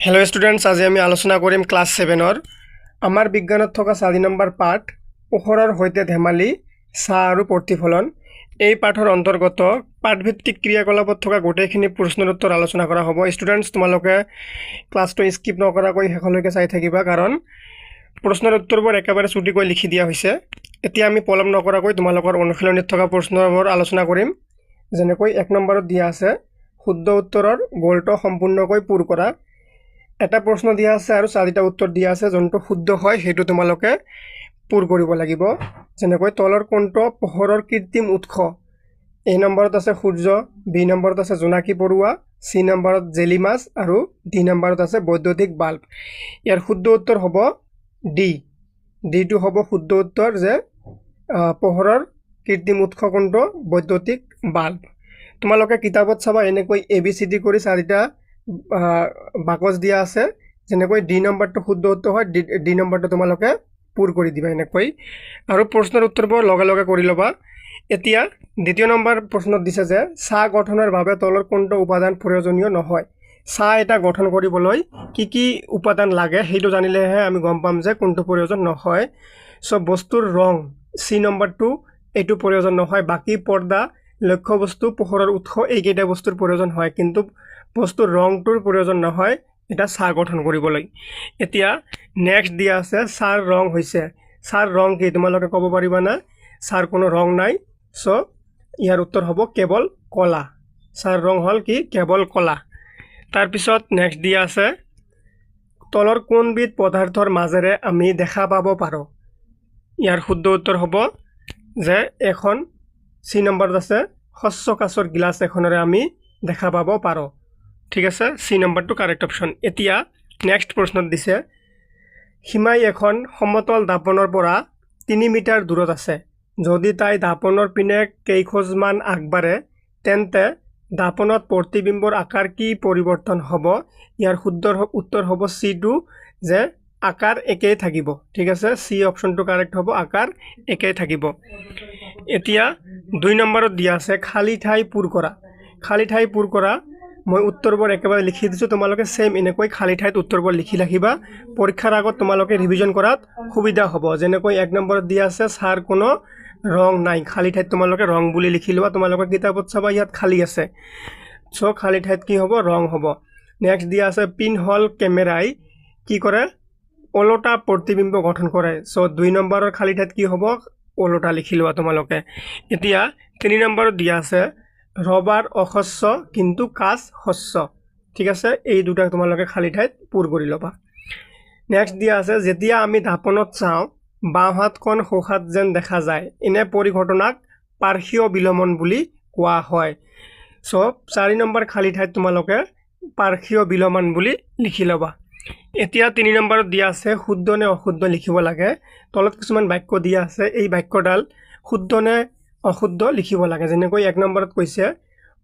hello students आज আমি আলোচনা কৰিম ক্লাস 7 আমাৰ বিজ্ঞানত থকা 4 নম্বৰ পাঠ পোহৰৰ সৈতে ধেমালি ছা আৰু প্ৰতিফলন এই পাঠৰ অন্তৰ্গত পাঠভিত্তিক ক্ৰিয়াকলাপত থকা গোটেইখিনি প্ৰশ্নৰ উত্তৰ আলোচনা কৰা হ'ব স্টুডেন্টস তোমালোকে ক্লাসটো স্কিপ নকৰাকৈ শেষলৈকে চাই থাকিবা কাৰণ প্ৰশ্নৰ উত্তৰবোৰ একেবাৰে ছুটিকৈ লিখি দিয়া হৈছে এতিয়া আমি পলম নকৰাকৈ তোমালোকৰ অনুশীলনীত থকা প্ৰশ্নবোৰ আলোচনা কৰিম যেনেকৈ 1 নম্বৰত দিয়া আছে শুদ্ধ উত্তৰৰ গলটো সম্পূৰ্ণকৈ পূৰ কৰা এটা প্ৰশ্ন দিয়া আছে আৰু চাৰিটা উত্তৰ দিয়া আছে যোনটো শুদ্ধ হয় হেতু তোমালোকে পূৰ কৰিব লাগিব যেনেকৈ তলৰ কোনটো পোহৰৰ কৃত্ৰিম উৎস এ নম্বৰত আছে সূৰ্য বি নম্বৰত আছে জোনাকী পৰুৱা সি নম্বৰত জেলি মাছ আৰু ডি নম্বৰত আছে বৈদ্যুতিক বাল্ব ইয়াৰ শুদ্ধ উত্তৰ হ'ব ডি টু হ'ব শুদ্ধ উত্তৰ যে পোহৰৰ কৃত্ৰিম উৎস কোনটো বৈদ্যুতিক বাল্ব তোমালোকে কিতাপত চাবা এনেকৈ এবিসিডি কৰি চাৰিটা বাকচ দিয়া আছে যেনেকৈ ডি নম্বৰটো শুদ্ধ উত্তৰ হয় ডি নম্বৰটো তোমালোকে পূৰ কৰি দিবা এনেকৈ আৰু প্ৰশ্নৰ উত্তৰবোৰ লগে লগে কৰি লবা এতিয়া দ্বিতীয় নম্বৰ প্ৰশ্নত দিছে যে ছা গঠনৰ বাবে তলৰ কোনটো উপাদান প্ৰয়োজনীয় নহয় ছা এটা গঠন কৰিবলৈ কি উপাদান লাগে হেতু জানিলেহে আমি গম পাম যে কোনটো প্ৰয়োজন নহয় সো বস্তুৰ ৰং সি নম্বৰটো এটো প্ৰয়োজন নহয় বাকি পৰ্দা লক্ষ্য বস্তু পোহৰৰ উৎস এই কেইটা বস্তুৰ প্ৰয়োজন হয় কিন্তু বস্তুৰ ৰংটোৰ প্ৰয়োজন নহয় এটা ছা গঠন কৰিবলৈ এতিয়া নেক্সট দিয়া আছে ছাৰ ৰং হৈছে ছাৰ ৰং কি তোমালোকে ক'ব পাৰিবা না ছাৰ কোনো ৰং নাই সো ইয়াৰ উত্তৰ হ'ব কেৱল কলা ছাৰ ৰং হল কি কেৱল কলা তাৰ পিছত নেক্সট দিয়া আছে তলৰ কোনবিধ পদাৰ্থৰ মাজেৰে আমি দেখা পাব পাৰো ইয়াৰ শুদ্ধ উত্তৰ হ'ব যে এখন সি নম্বৰত আছে শস্য কাচৰ গ্লাস এখনৰে আমি দেখা পাব পাৰো ঠিক আছে সি নম্বৰটো কাৰেক্ট অপশন এতিয়া নেক্সট প্ৰশ্নত দিছে হিমাই এখন সমতল দাপনৰ পৰা 3 মিটাৰ দূৰত আছে যদি তাই দাপনৰ পিনে কেইখোজমান আগবাঢ়ে তেন্তে দাপনত প্ৰতিবিম্বৰ আকাৰ কি পৰিৱৰ্তন হ'ব ইয়াৰ শুদ্ধ উত্তৰ হ'ব সি2 যে আকাৰ একেই থাকিব ঠিক আছে সি অপশনটো কাৰেক্ট হ'ব আকাৰ একেই থাকিব এতিয়া 2 নম্বৰত দিয়া আছে খালি ঠাই পূৰ কৰা মই উত্তৰবোৰ একেবাৰে লিখি দিছো তোমালোকে সেম এনেকৈ খালি ঠাইত উত্তৰবোৰ লিখি ৰাখিবা পৰীক্ষাৰ আগত তোমালোকে ৰিভিজন কৰাত সুবিধা হ'ব যেনেকৈ 1 নম্বৰত দিয়া আছে ছাৰ কোনো ৰং নাই খালি ঠাইত তোমালোকে ৰং বুলি লিখি লবা তোমালোকৰ কিতাপত চাবা ইয়াত খালি আছে সো খালি ঠাইত কি হ'ব ৰং হ'ব নেক্সট দিয়া আছে পিন হল কেমেৰাই কি কৰে ওলোটা প্ৰতিবিম্ব গঠন কৰে সো 2 নম্বৰৰ খালি ঠাইত কি হ'ব ওলোটা লিখি লবা তোমালোকে এতিয়া 3 নম্বৰত দিয়া আছে ৰবাৰ অহস্য কিন্তু কাচ হস্য ঠিক আছে এই দুটা তোমালোকে খালি ঠাইত পূৰ কৰি লবা নেক্সট দিয়া আছে যেতিয়া আমি দাপনত চাওঁ বাওঁ হাতখন সোঁহাত যেন দেখা যায় এনে পৰিঘটনাক পাৰ্শ্বীয় বিলম্বন বুলি কোৱা হয় সো 4 নম্বৰ খালি ঠাইত তোমালোকে পাৰ্শ্বীয় বিলম্বন বুলি লিখি লবা এতিয়া 3 নম্বৰত দিয়া আছে শুদ্ধ নে অশুদ্ধ লিখিব লাগে তলত কিছুমান বাক্য দিয়া আছে এই বাক্যডাল শুদ্ধ নে অশুদ্ধ লিখিব লাগে যেনেকৈ 1 নম্বৰত কৈছে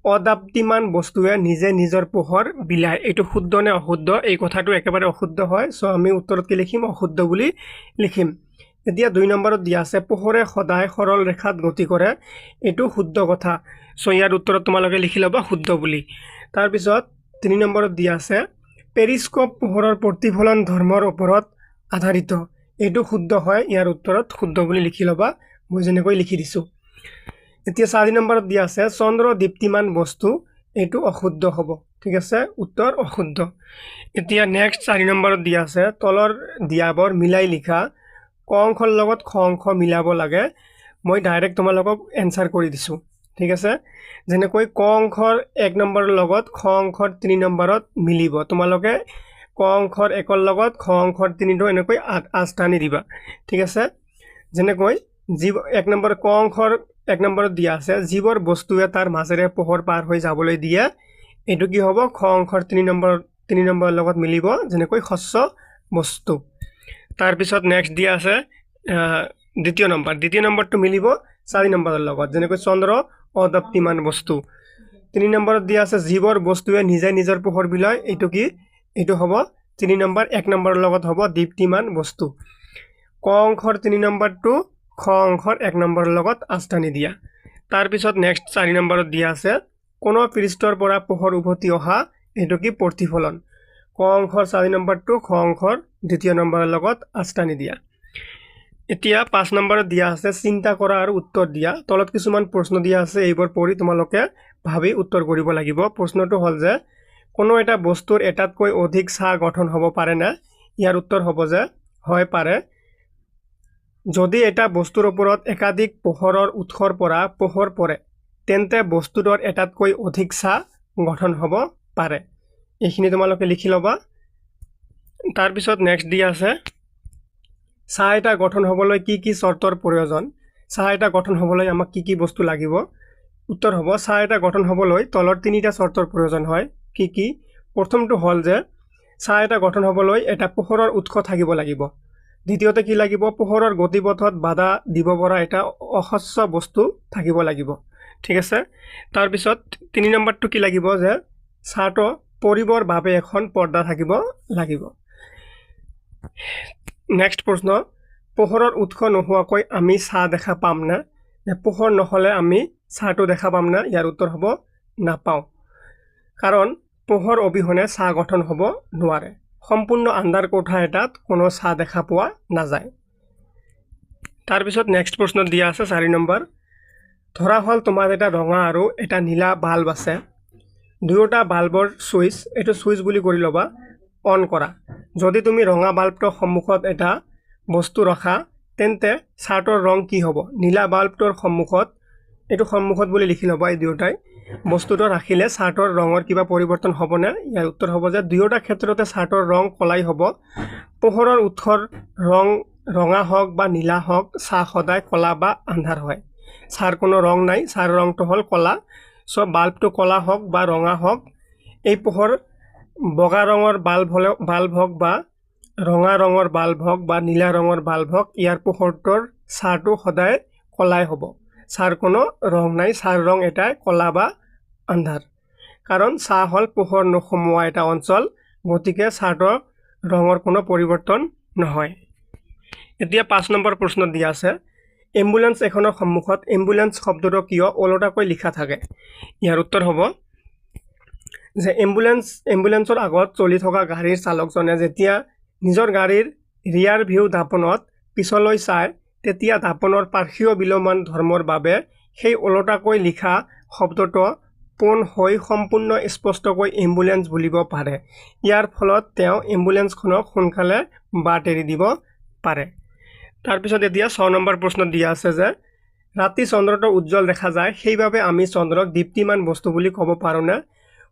অদাপ্তিমান বস্তুৱে নিজে নিজৰ পোহৰ বিলায় এটো শুদ্ধ নে অশুদ্ধ এই কথাটো একেবাৰে অশুদ্ধ হয় সো আমি উত্তৰত কি লিখিম অশুদ্ধ বুলি লিখিম এতিয়া 2 নম্বৰত দিয়া আছে পোহৰে সদায় সৰল ৰেখাত গতি কৰে এটো শুদ্ধ কথা সো ইয়াৰ উত্তৰত তোমালোকে লিখি লবা শুদ্ধ বুলি তাৰ পিছত 3 নম্বৰত দিয়া আছে পেৰিস্কোপ পোহৰৰ প্ৰতিফলন ধৰ্মৰ ওপৰত আধাৰিত এটো শুদ্ধ হয় ইয়াৰ উত্তৰত শুদ্ধ বুলি লিখি লবা মই যেনেকৈ লিখি দিছো এতিয়া 4 নম্বৰত দিয়া আছে চন্দ্ৰ দীপ্তিমান বস্তু এটো অশুদ্ধ হ'ব ঠিক আছে উত্তৰ অশুদ্ধ এতিয়া নেক্সট 4 নম্বৰত দিয়া আছে তলৰ দিয়াবৰ মিলাই লিখা ক অংশৰ লগত খ অংশ মিলাব লাগে মই ডাইৰেক্ট তোমালোকক এনসাৰ কৰি দিছো ঠিক আছে যেনেকৈ ক অংশৰ 1 নম্বৰৰ লগত খ অংশৰ 3 নম্বৰত মিলিব তোমালোকে ক অংশৰ 1ৰ লগত খ অংশৰ 3টো এনেকৈ আস্থানি দিবা ঠিক আছে যেনেকৈ জীৱ 1 নম্বৰ ক অংশৰ 1 নম্বৰত দিয়া আছে জীৱৰ বস্তুৱে তাৰ মাজেৰে পোহৰ পাৰ হৈ যাবলৈ দিয়ে এটো কি হ'ব খ অংশৰ 3 নম্বৰৰ লগত মিলিব যেনেকৈ শস্য বস্তু তাৰ পিছত নেক্সট দিয়া আছে দ্বিতীয় নম্বৰটো মিলিব 4 নম্বৰৰ লগত যেনেকৈ চন্দ্ৰ অদপ্তিমান বস্তু 3 নম্বৰত দিয়া আছে জীৱৰ বস্তুৱে নিজে নিজৰ পোহৰ বিলায় এটো কি এটো হ'ব 3 নম্বৰ 1 নম্বৰৰ লগত হ'ব দীপ্তিমান বস্তু ক অংশৰ 3 নম্বৰটো খ অংশৰ 1 নম্বৰৰ লগত আস্থানি দিয়া তাৰ পিছত নেক্সট 4 নম্বৰত দিয়া আছে কোন পৃষ্ঠৰ পৰা পোহৰ উভতি অহা এটো কি প্ৰতিফলন ক অংশৰ 4 নম্বৰটো খ অংশৰ দ্বিতীয় নম্বৰৰ লগত আস্তানি দিয়া এতিয়া 5 নম্বৰত দিয়া আছে চিন্তা কৰা আৰু উত্তৰ দিয়া তলত কিছুমান প্ৰশ্ন দিয়া আছে এইবোৰ পঢ়ি তোমালোকে ভাবি উত্তৰ কৰিব লাগিব প্ৰশ্নটো হ'ল যে কোনো এটা বস্তুৰ এটাতকৈ অধিক ছা গঠন হ'ব পাৰে না ইয়াৰ উত্তৰ হ'ব যে হয় পাৰে যদি এটা বস্তুৰ ওপৰত একাধিক পোহৰৰ উৎসৰ পৰা পোহৰ পৰে তেন্তে বস্তুটোৰ এটাতকৈ অধিক ছা গঠন হ'ব পাৰে এইখিনি তোমালোকে লিখি ল'বা তাৰ পিছত নেক্সট দিয়া আছে ছা এটা গঠন হ'বলৈ কি কি চৰ্তৰ প্ৰয়োজন ছা এটা গঠন হ'বলৈ আমাক কি কি বস্তু লাগিব উত্তৰ হ'ব ছা এটা গঠন হ'বলৈ তলৰ তিনিটা চৰ্তৰ প্ৰয়োজন হয় কি কি প্ৰথমটো হ'ল যে ছা এটা গঠন হ'বলৈ এটা পোহৰৰ উৎস থাকিব লাগিব দ্বিতীয়তে কি লাগিব পোহৰৰ গতিপথত বাধা দিব পৰা এটা অস্বচ্ছ বস্তু থাকিব লাগিব ঠিক আছে তাৰ পিছত 3 নম্বৰটো কি লাগিব যে ছাটো পৰিবৰ বাবে এখন পৰ্দা থাকিব লাগিব নেক্সট প্ৰশ্ন পোহৰৰ উৎস নোহোৱাকৈ আমি ছা দেখা পাম না পোহৰ নহলে আমি ছাটো দেখা পাম না ইয়াৰ উত্তৰ হ'ব নাপাও কাৰণ পোহৰ অবিহনে ছা গঠন হ'ব নোৱাৰে সম্পূৰ্ণ আন্ধাৰ কোঠা এটাত কোনো ছা দেখা পোৱা নাযায় তাৰ পিছত নেক্সট প্ৰশ্ন দিয়া আছে 4 নম্বৰ ধৰা হল তোমাৰ এটা ৰঙা আৰু এটা নীলা বাল্ব আছে দুয়োটা বাল্বৰ সুইচ এটো সুইচ বুলি কৰি লবা অন কৰা যদি তুমি ৰঙা বাল্বটোৰ সন্মুখত এটা বস্তু ৰাখা তেন্তে ছাটোৰ ৰং কি হ'ব নীলা বাল্বটোৰ সন্মুখত এটো সন্মুখত বুলি লিখি লবা এই দুয়োটাই বস্তুটো ৰাখিলে ছাটোৰ ৰঙৰ কিবা পৰিৱৰ্তন হ'ব না ইয়াৰ উত্তৰ হ'ব যে দুয়োটা ক্ষেত্ৰতে ছাটোৰ ৰং কলাই হ'ব পোহৰৰ উৎসৰ ৰং ৰঙা হওক বা নীলা হওক ছা সদায় কলা বা আন্ধাৰ হয় ছাৰ কোনো ৰং নাই ছাৰ ৰংটো হ'ল কলা সব বাল্বটো কলা হওক বা ৰঙা হওক এই পোহৰ বগা ৰঙৰ বাল্ব হওক বা ৰঙা ৰঙৰ বাল্ব হওক বা নীলা ৰঙৰ বাল্ব হওক ইয়াৰ পোহৰটোৰ ছাটো সদায় কলাই হ'ব ছাৰ কোনো ৰং নাই ছাৰ ৰং এটাই কলা বা আন্ধাৰ কাৰণ ছা হল পোহৰ নখমোৱা এটা অঞ্চল গতিকে ছাটোৰ ৰঙৰ কোনো পৰিৱৰ্তন নহয় এতিয়া 5 নম্বৰ প্ৰশ্ন দিয়া আছে এম্বুলেন্স এখনৰ সন্মুখত এম্বুলেন্স শব্দটো কিয় ওলোটাকৈ লিখা থাকে ইয়াৰ উত্তৰ হ'ব যে এম্বুলেন্সৰ আগত চলি থকা গাড়ীৰ চালকজনে যেতিয়া নিজৰ গাড়ীৰ ৰিয়াৰ ভিউ দাপনত পিছলৈ চায় তেতিয়া দাপনৰ পাৰ্শ্বীয় বিলোমান ধৰ্মৰ বাবে সেই ওলোটাকৈ লিখা শব্দটো পোন হৈ সম্পূৰ্ণ স্পষ্টকৈ এম্বুলেন্স বুলিব পাৰে ইয়াৰ ফলত তেওঁ এম্বুলেন্সখনক সোনকালে বাট এৰি দিব পাৰে তাৰ পিছত এতিয়া 6 নম্বৰ প্ৰশ্ন দিয়া আছে যে ৰাতি চন্দ্ৰটো উজ্জ্বল দেখা যায় সেইভাবে আমি চন্দ্ৰক দীপ্তিমান বস্তু বুলি ক'ব পাৰো না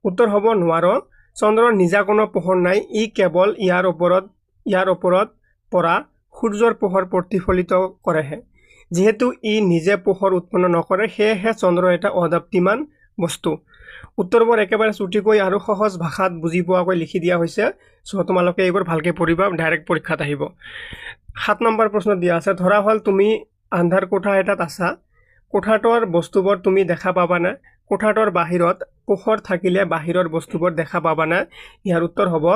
উত্তৰ হ'ব নোৱাৰো চন্দ্ৰৰ নিজা কোনো পোহৰ নাই ই কেৱল ইয়াৰ ওপৰত পৰা সূৰ্যৰ পোহৰ প্ৰতিফলিত কৰেহে যেহেতু ই নিজে পোহৰ উৎপন্ন নকৰে সেয়েহে চন্দ্ৰ এটা অদীপ্তিমান বস্তু উত্তৰবোৰ একেবাৰে চুটিকৈ আৰু সহজ ভাষাত বুজি পোৱাকৈ লিখি দিয়া হৈছে সো তোমালোকে এইবোৰ ভালকৈ পঢ়িবা ডাইৰেক্ট পৰীক্ষাত আহিব 7 নম্বৰ প্ৰশ্ন দিয়া আছে ধৰা হল তুমি আন্ধাৰ কোঠা এটাত আছা কোঠাটোৰ বস্তুবোৰ তুমি দেখা পাবা না কোঠাটোৰ বাহিৰত পোহৰ থাকিলে বাহিৰৰ বস্তুবোৰ দেখা পাবা না ইয়াৰ উত্তৰ হ'ব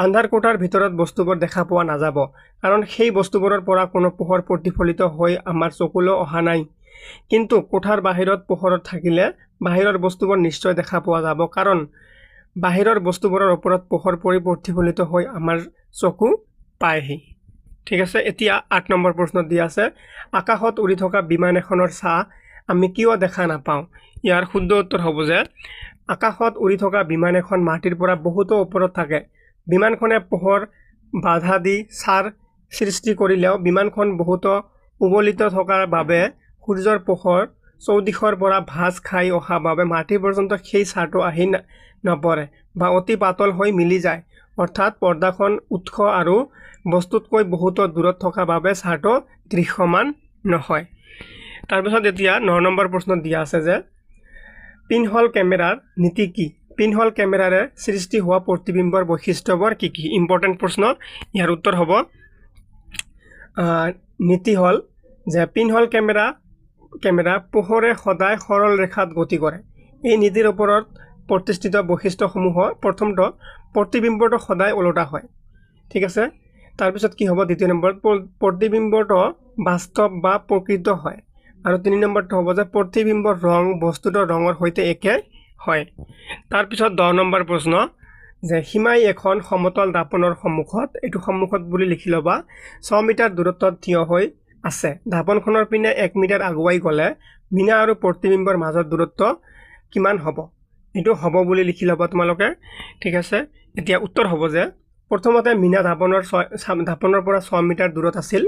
আন্ধাৰ কোঠাৰ ভিতৰত বস্তুবোৰ দেখা পোৱা নাযাব কাৰণ সেই বস্তুবোৰৰ পৰা কোনো পোহৰ প্ৰতিফলিত হৈ আমাৰ চকুলৈ অহা নাই কিন্তু কোঠাৰ বাহিৰত পোহৰত থাকিলে বাহিৰৰ বস্তুবোৰ নিশ্চয় দেখা পোৱা যাব কাৰণ বাহিৰৰ বস্তুবোৰৰ ওপৰত পোহৰ প্ৰতিফলিত হৈ আমাৰ চকু পায়হি ঠিক আছে এতিয়া 8 নম্বৰ প্ৰশ্ন দিয়া আছে আকাশত উৰি থকা বিমান এখনৰ ছা আমি কিয় দেখা নাপাওঁ ইয়াৰ শুদ্ধ উত্তৰ হ'ব যে আকাশত উৰি থকা বিমান এখন মাটিৰ পৰা বহুত ওপৰত থাকে বিমানখনে পোহৰ বাধা দি ছাৰ সৃষ্টি কৰিলেও বিমানখন বহুত উবলিত থকাৰ বাবে সূৰ্যৰ পোহৰ চৌদিশৰ পৰা ভাঁজ খাই অহা বাবে মাটি পৰ্যন্ত সেই ছাটো আহি নপৰে বা অতি পাতল হৈ মিলি যায় অৰ্থাৎ পৰ্দাখন উৎস আৰু বস্তুতকৈ বহুত দূৰত থকা বাবে ছাটো দৃশ্যমান নহয় তাৰ পিছত এতিয়া 9 নম্বৰ প্ৰশ্ন দিয়া আছে যে পিনহল কেমেৰাৰ নীতি কি পিনহল কেমেৰাৰে সৃষ্টি হোৱা প্ৰতিবিম্বৰ বৈশিষ্ট্যবোৰ কি কি ইম্পৰ্টেন্ট প্ৰশ্ন ইয়াৰ উত্তৰ হ'ব নীতি হল যে পিনহল কেমেৰা পোহৰে সদায় সৰল ৰেখাত গতি কৰে এই নীতিৰ ওপৰত প্ৰতিষ্ঠিত বৈশিষ্ট্যসমূহ প্ৰথমটো প্ৰতিবিম্বটো সদায় ওলোটা হয় ঠিক আছে তাৰ পিছত কি হ'ব দ্বিতীয় নম্বৰ প্ৰতিবিম্বটো বাস্তৱ বা প্ৰকৃত হয় আৰু 3 নম্বৰটো হ'ব যে প্ৰতিবিম্বৰ ৰং বস্তুটোৰ ৰঙৰ সৈতে একে হয় তাৰ পিছত 10 নম্বৰ প্ৰশ্ন যে সীমাই এখন সমতল দাপনৰ সন্মুখত এইটো সন্মুখত বুলি লিখি ল'বা 6 মিটাৰ দূৰত্বত থিয় হৈ আছে দাপনখনৰ পিনে 1 মিটাৰ আগুৱাই গ'লে মিনা আৰু প্ৰতিবিম্বৰ মাজৰ দূৰত্ব কিমান হ'ব এইটো হ'ব বুলি লিখি ল'বা তোমালোকে ঠিক আছে এতিয়া উত্তৰ হ'ব যে প্ৰথমতে মিনা দাপনৰ পৰা 6 মিটাৰ দূৰত আছিল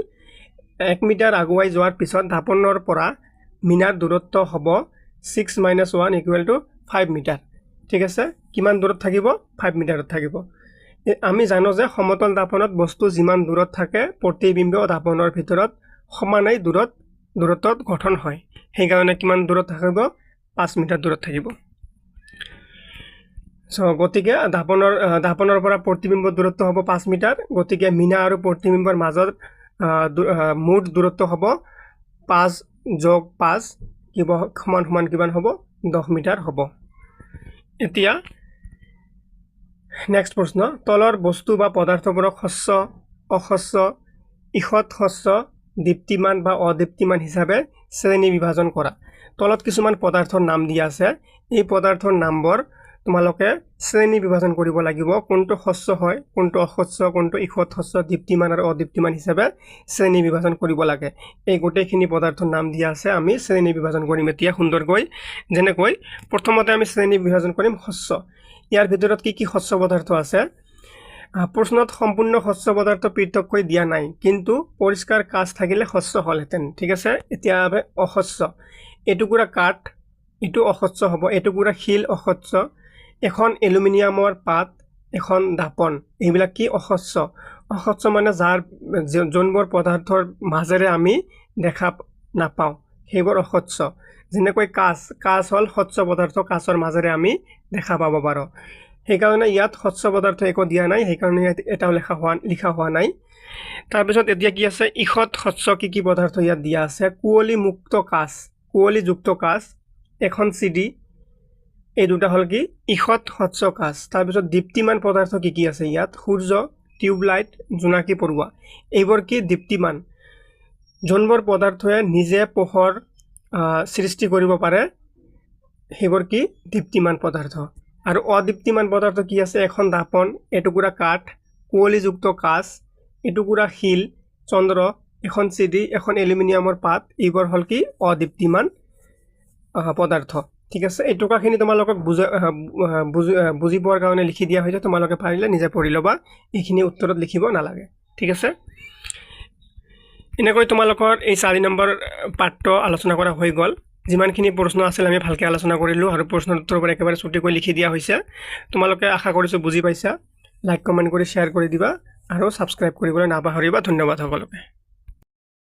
1 মিটাৰ আগুৱাই যোৱাৰ পিছত দাপনৰ পৰা মিনাৰ দূৰত্ব হ'ব 6 - 1 = 5 মিটাৰ ঠিক আছে কিমান দূৰত থাকিব 5 মিটাৰত থাকিব আমি জানো যে সমতল দাপনত বস্তু যিমান দূৰত থাকে প্ৰতিবিম্ব দাপনৰ ভিতৰত সমানেই দূৰত্বত গঠন হয় সেই কাৰণে কিমান দূৰত থাকিব 5 মিটাৰ দূৰত থাকিব সো গতিকে দাপনৰ পৰা প্ৰতিবিম্ব দূৰত্ব হ'ব 5 মিটাৰ গতিকে মিনা আৰু প্ৰতিবিম্বৰ মাজৰ মুঠ দূৰত্ব হ'ব 5 + 5 সমান কিমান হ'ব 10 মিটাৰ হ'ব এতিয়া নেক্সট প্ৰশ্ন তলৰ বস্তু বা পদাৰ্থবোৰক শস্য অশস্য ইষৎ শস্য দীপ্তিমান বা অদীপ্তিমান হিচাপে শ্ৰেণী বিভাজন কৰা তলত কিছুমান পদাৰ্থৰ নাম দিয়া আছে এই পদাৰ্থৰ নামবোৰ তোমালোকে শ্ৰেণী বিভাজন কৰিব লাগিব কোনটো শস্য হয় কোনটো অশস্য কোনটো ইষৎ শস্য দীপ্তিমান আৰু অদীপ্তিমান হিচাপে শ্ৰেণী বিভাজন কৰিব লাগে এই গোটেইখিনি পদাৰ্থৰ নাম দিয়া আছে আমি শ্ৰেণী বিভাজন কৰিম এতিয়া সুন্দৰকৈ যেনেকৈ প্ৰথমতে আমি শ্ৰেণী বিভাজন কৰিম শস্য ইয়াৰ ভিতৰত কি শস্য পদাৰ্থ আছে প্ৰশ্নত সম্পূৰ্ণ শস্য পদাৰ্থ পৃথককৈ দিয়া নাই কিন্তু পৰিষ্কাৰ কাচ থাকিলে শস্য হলহেঁতেন ঠিক আছে এতিয়া অশস্য এটুকুৰা কাঠ এটু অশস্য হ'ব এটুকুৰা শিল অশস্য এখন এলুমিনিয়ামৰ পাত এখন দাপন এইবিলাক কি অশস্য মানে যাৰ যোনবোৰ পদাৰ্থৰ মাজেৰে আমি দেখা নাপাওঁ সেইবোৰ অশস্য যেনেকৈ কাচ হ'ল শস্য পদাৰ্থ কাচৰ মাজেৰে আমি দেখা পাব পাৰোঁ সেইকাৰণে ইয়াত শস্য পদাৰ্থ একো দিয়া নাই সেইকাৰণে ইয়াত এটাও লিখা হোৱা নাই তাৰপিছত এতিয়া কি আছে ইষৎ শস্য কি পদাৰ্থ ইয়াত দিয়া আছে কুঁৱলীযুক্ত কাচ এখন চিডি এই দুটা হ'ল কি ইষৎ শস্য কাচ তাৰপিছত দীপ্তিমান পদাৰ্থ কি আছে ইয়াত সূৰ্য টিউবলাইট জোনাকী পৰুৱা এইবোৰ কি দীপ্তিমান যোনবোৰ পদাৰ্থয়ে নিজে পোহৰ সৃষ্টি কৰিব পাৰে সেইবোৰ কি দীপ্তিমান পদাৰ্থ আৰু অদীপ্তিমান পদাৰ্থ কি আছে এখন দাপন এটুকুৰা কাঠ কুঁৱলীযুক্ত কাচ এটুকুৰা শিল চন্দ্ৰ এখন চিডি এখন এলুমিনিয়ামৰ পাত এইবোৰ হ'ল কি অদীপ্তিমান পদাৰ্থ ঠিক আছে এই টুকাখিনি তোমালোকক বুজি পোৱাৰ কাৰণে লিখি দিয়া হৈছে তোমালোকে পাৰিলে নিজে পঢ়ি ল'বা এইখিনি উত্তৰত লিখিব নালাগে ঠিক আছে এনেকৈ তোমালোকৰ এই 4 নম্বৰ পাঠটো আলোচনা কৰা হৈ গ'ল যিমানখিনি প্ৰশ্ন আছিল আমি ভালকৈ আলোচনা কৰিলোঁ আৰু প্ৰশ্নৰ উত্তৰবোৰ একেবাৰে ছুটিকৈ লিখি দিয়া হৈছে তোমালোকে আশা কৰিছোঁ বুজি পাইছা লাইক কমেণ্ট কৰি শ্বেয়াৰ কৰি দিবা আৰু সাবস্ক্ৰাইব কৰিবলৈ নাপাহৰিবা ধন্যবাদ সকলোকে